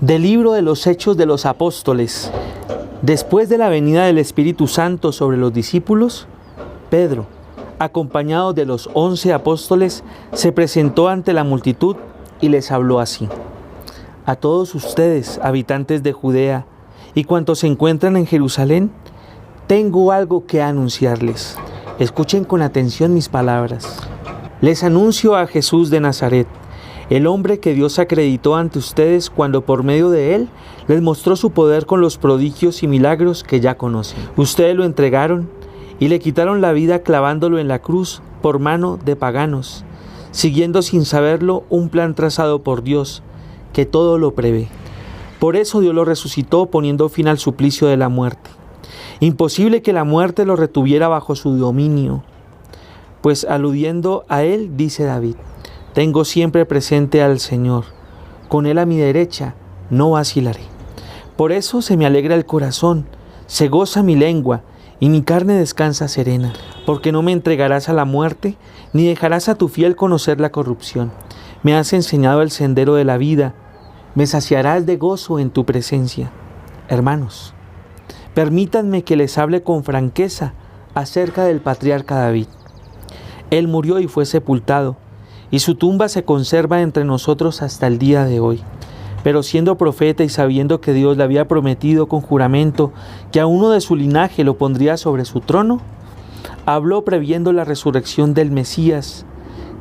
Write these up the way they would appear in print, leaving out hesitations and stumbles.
Del libro de los Hechos de los Apóstoles. Después de la venida del Espíritu Santo sobre los discípulos, Pedro, acompañado de los 11 apóstoles, se presentó ante la multitud y les habló así: A todos ustedes, habitantes de Judea, y cuantos se encuentran en Jerusalén, tengo algo que anunciarles. Escuchen con atención mis palabras. Les anuncio a Jesús de Nazaret, el hombre que Dios acreditó ante ustedes cuando por medio de él les mostró su poder con los prodigios y milagros que ya conocen. Ustedes lo entregaron y le quitaron la vida clavándolo en la cruz por mano de paganos, siguiendo sin saberlo un plan trazado por Dios, que todo lo prevé. Por eso Dios lo resucitó poniendo fin al suplicio de la muerte. Imposible que la muerte lo retuviera bajo su dominio, pues aludiendo a él dice David: Tengo siempre presente al Señor, con él a mi derecha no vacilaré. Por eso se me alegra el corazón, se goza mi lengua, y mi carne descansa serena, porque no me entregarás a la muerte, ni dejarás a tu fiel conocer la corrupción. Me has enseñado el sendero de la vida, me saciarás de gozo en tu presencia. Hermanos, permítanme que les hable con franqueza acerca del patriarca David. Él murió y fue sepultado, y su tumba se conserva entre nosotros hasta el día de hoy. Pero siendo profeta y sabiendo que Dios le había prometido con juramento que a uno de su linaje lo pondría sobre su trono, habló previendo la resurrección del Mesías,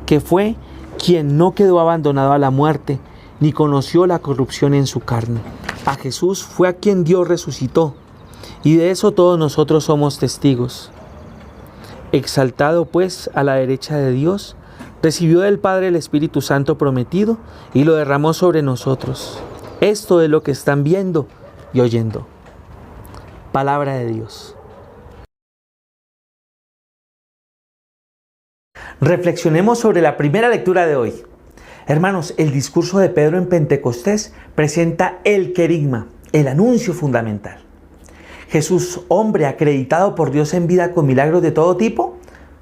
que fue quien no quedó abandonado a la muerte, ni conoció la corrupción en su carne. A Jesús fue a quien Dios resucitó, y de eso todos nosotros somos testigos. Exaltado pues a la derecha de Dios, recibió del Padre el Espíritu Santo prometido y lo derramó sobre nosotros. Esto es lo que están viendo y oyendo. Palabra de Dios. Reflexionemos sobre la primera lectura de hoy. Hermanos, el discurso de Pedro en Pentecostés presenta el querigma, el anuncio fundamental. Jesús, hombre acreditado por Dios en vida con milagros de todo tipo,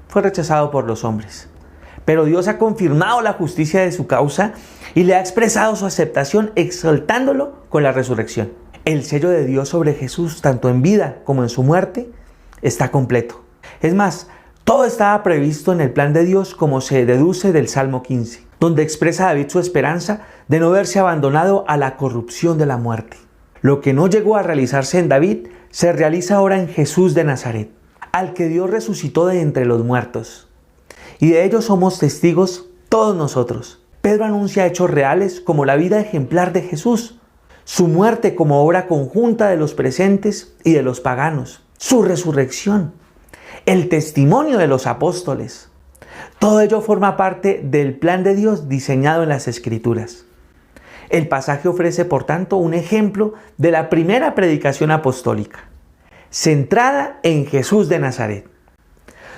fue rechazado por los hombres. Pero Dios ha confirmado la justicia de su causa y le ha expresado su aceptación exaltándolo con la resurrección. El sello de Dios sobre Jesús, tanto en vida como en su muerte, está completo. Es más, todo estaba previsto en el plan de Dios, como se deduce del Salmo 15, donde expresa David su esperanza de no verse abandonado a la corrupción de la muerte. Lo que no llegó a realizarse en David, se realiza ahora en Jesús de Nazaret, al que Dios resucitó de entre los muertos. Y de ello somos testigos todos nosotros. Pedro anuncia hechos reales como la vida ejemplar de Jesús, su muerte como obra conjunta de los presentes y de los paganos, su resurrección, el testimonio de los apóstoles. Todo ello forma parte del plan de Dios diseñado en las Escrituras. El pasaje ofrece, por tanto, un ejemplo de la primera predicación apostólica, centrada en Jesús de Nazaret,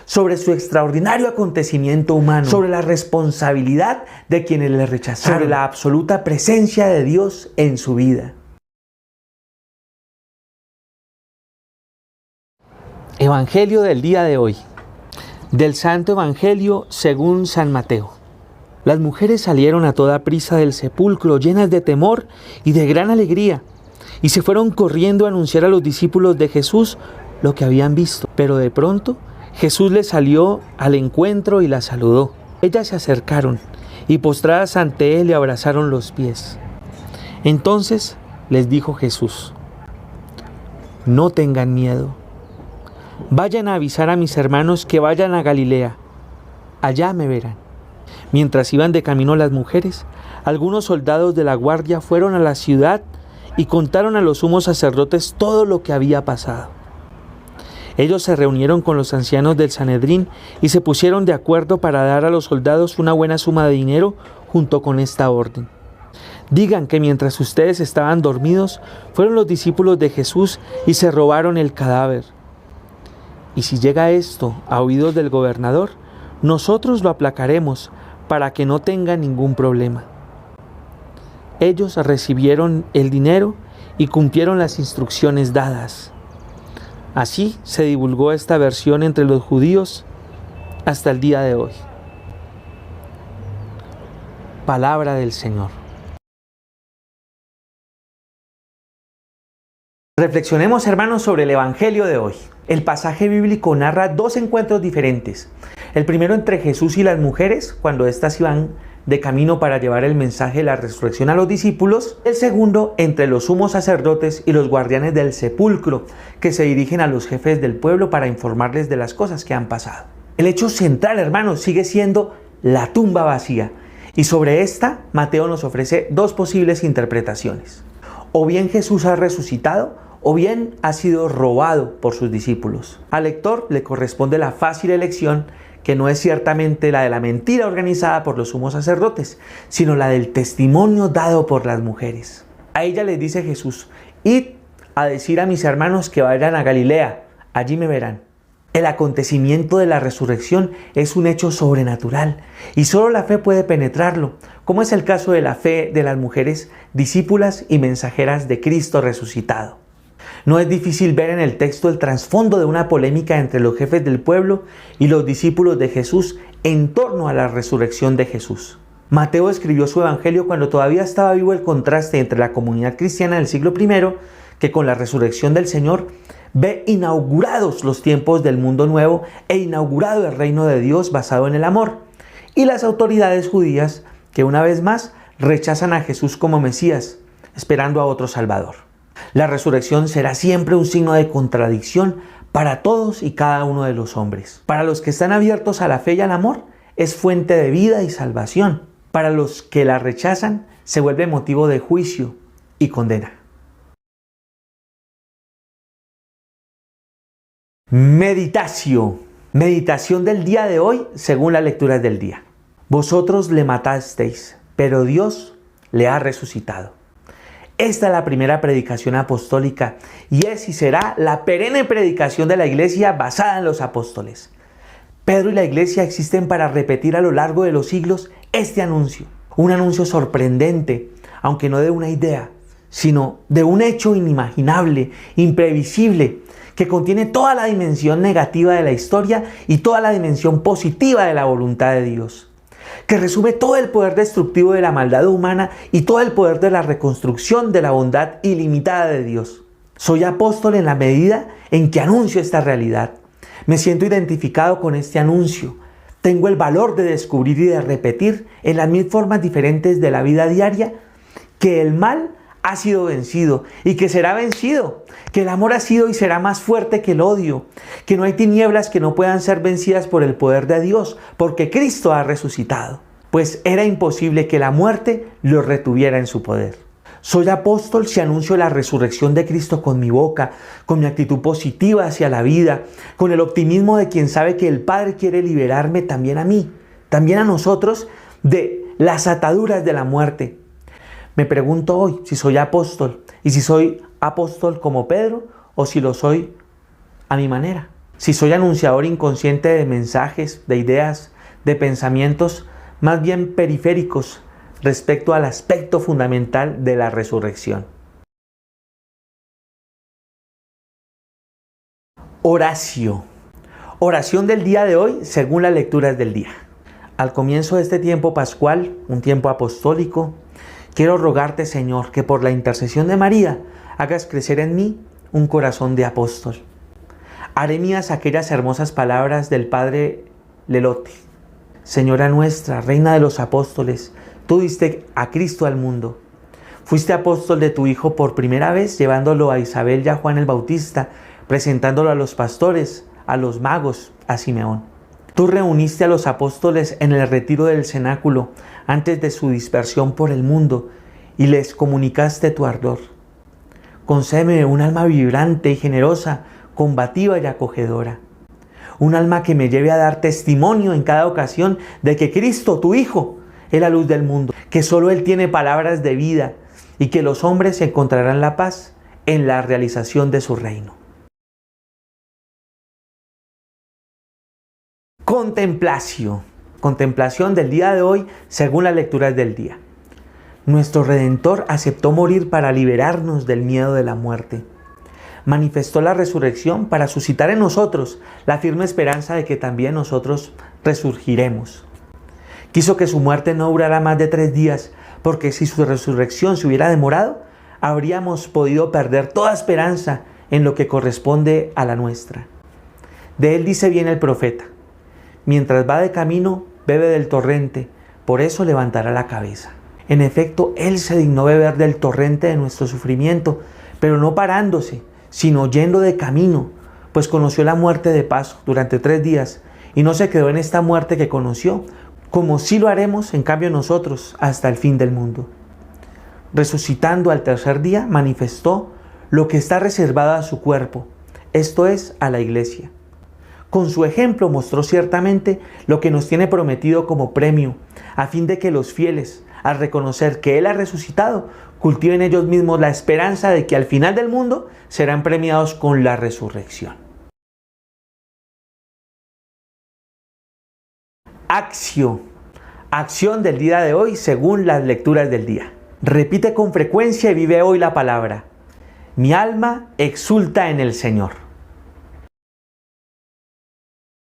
sobre su extraordinario acontecimiento humano, sobre la responsabilidad de quienes le rechazaron, sobre la absoluta presencia de Dios en su vida. Evangelio del día de hoy. Del Santo Evangelio según San Mateo. Las mujeres salieron a toda prisa del sepulcro, llenas de temor y de gran alegría, y se fueron corriendo a anunciar a los discípulos de Jesús lo que habían visto. Pero de pronto Jesús les salió al encuentro y las saludó. Ellas se acercaron y postradas ante él le abrazaron los pies. Entonces les dijo Jesús: No tengan miedo. Vayan a avisar a mis hermanos que vayan a Galilea. Allá me verán. Mientras iban de camino las mujeres, algunos soldados de la guardia fueron a la ciudad y contaron a los sumos sacerdotes todo lo que había pasado. Ellos se reunieron con los ancianos del Sanedrín y se pusieron de acuerdo para dar a los soldados una buena suma de dinero junto con esta orden: Digan que mientras ustedes estaban dormidos, fueron los discípulos de Jesús y se robaron el cadáver. Y si llega esto a oídos del gobernador, nosotros lo aplacaremos para que no tenga ningún problema. Ellos recibieron el dinero y cumplieron las instrucciones dadas. Así se divulgó esta versión entre los judíos hasta el día de hoy. Palabra del Señor. Reflexionemos, hermanos, sobre el Evangelio de hoy. El pasaje bíblico narra dos encuentros diferentes. El primero entre Jesús y las mujeres, cuando éstas iban de camino para llevar el mensaje de la resurrección a los discípulos. El segundo entre los sumos sacerdotes y los guardianes del sepulcro, que se dirigen a los jefes del pueblo para informarles de las cosas que han pasado. El hecho central, hermanos, sigue siendo la tumba vacía. Y sobre esta, Mateo nos ofrece dos posibles interpretaciones. O bien Jesús ha resucitado, o bien ha sido robado por sus discípulos. Al lector le corresponde la fácil elección, que no es ciertamente la de la mentira organizada por los sumos sacerdotes, sino la del testimonio dado por las mujeres. A ella les dice Jesús: id a decir a mis hermanos que vayan a Galilea, allí me verán. El acontecimiento de la resurrección es un hecho sobrenatural y solo la fe puede penetrarlo, como es el caso de la fe de las mujeres discípulas y mensajeras de Cristo resucitado. No es difícil ver en el texto el trasfondo de una polémica entre los jefes del pueblo y los discípulos de Jesús en torno a la resurrección de Jesús. Mateo escribió su evangelio cuando todavía estaba vivo el contraste entre la comunidad cristiana del siglo I, que con la resurrección del Señor ve inaugurados los tiempos del mundo nuevo e inaugurado el reino de Dios basado en el amor, y las autoridades judías que una vez más rechazan a Jesús como Mesías, esperando a otro Salvador. La resurrección será siempre un signo de contradicción para todos y cada uno de los hombres. Para los que están abiertos a la fe y al amor, es fuente de vida y salvación. Para los que la rechazan, se vuelve motivo de juicio y condena. Meditación. Meditación del día de hoy según las lecturas del día. Vosotros le matasteis, pero Dios le ha resucitado. Esta es la primera predicación apostólica y es y será la perenne predicación de la iglesia basada en los apóstoles. Pedro y la iglesia existen para repetir a lo largo de los siglos este anuncio. Un anuncio sorprendente, aunque no de una idea, sino de un hecho inimaginable, imprevisible, que contiene toda la dimensión negativa de la historia y toda la dimensión positiva de la voluntad de Dios, que resume todo el poder destructivo de la maldad humana y todo el poder de la reconstrucción de la bondad ilimitada de Dios. Soy apóstol en la medida en que anuncio esta realidad. Me siento identificado con este anuncio. Tengo el valor de descubrir y de repetir en las mil formas diferentes de la vida diaria que el mal ha sido vencido y que será vencido, que el amor ha sido y será más fuerte que el odio, que no hay tinieblas que no puedan ser vencidas por el poder de Dios, porque Cristo ha resucitado, pues era imposible que la muerte lo retuviera en su poder. Soy apóstol si anuncio la resurrección de Cristo con mi boca, con mi actitud positiva hacia la vida, con el optimismo de quien sabe que el Padre quiere liberarme también a mí, también a nosotros, de las ataduras de la muerte. Me pregunto hoy si soy apóstol y si soy apóstol como Pedro o si lo soy a mi manera. Si soy anunciador inconsciente de mensajes, de ideas, de pensamientos más bien periféricos respecto al aspecto fundamental de la resurrección. Oración. Oración del día de hoy según las lecturas del día. Al comienzo de este tiempo pascual, un tiempo apostólico, quiero rogarte, Señor, que por la intercesión de María hagas crecer en mí un corazón de apóstol. Haré mías aquellas hermosas palabras del Padre Lelote. Señora nuestra, Reina de los apóstoles, tú diste a Cristo al mundo. Fuiste apóstol de tu Hijo por primera vez, llevándolo a Isabel y a Juan el Bautista, presentándolo a los pastores, a los magos, a Simeón. Tú reuniste a los apóstoles en el retiro del cenáculo antes de su dispersión por el mundo y les comunicaste tu ardor. Concédeme un alma vibrante y generosa, combativa y acogedora. Un alma que me lleve a dar testimonio en cada ocasión de que Cristo, tu Hijo, es la luz del mundo, que solo Él tiene palabras de vida y que los hombres encontrarán la paz en la realización de su reino. Contemplación. Contemplación del día de hoy según las lecturas del día. Nuestro Redentor aceptó morir para liberarnos del miedo de la muerte. Manifestó la resurrección para suscitar en nosotros la firme esperanza de que también nosotros resurgiremos. Quiso que su muerte no durara más de 3 días, porque si su resurrección se hubiera demorado, habríamos podido perder toda esperanza en lo que corresponde a la nuestra. De él dice bien el profeta: mientras va de camino, bebe del torrente, por eso levantará la cabeza. En efecto, él se dignó beber del torrente de nuestro sufrimiento, pero no parándose, sino yendo de camino, pues conoció la muerte de paso durante 3 días, y no se quedó en esta muerte que conoció, como sí lo haremos en cambio nosotros hasta el fin del mundo. Resucitando al 3er día, manifestó lo que está reservado a su cuerpo, esto es, a la iglesia. Con su ejemplo mostró ciertamente lo que nos tiene prometido como premio, a fin de que los fieles, al reconocer que Él ha resucitado, cultiven ellos mismos la esperanza de que al final del mundo serán premiados con la resurrección. Acción. Acción del día de hoy según las lecturas del día. Repite con frecuencia y vive hoy la palabra: mi alma exulta en el Señor.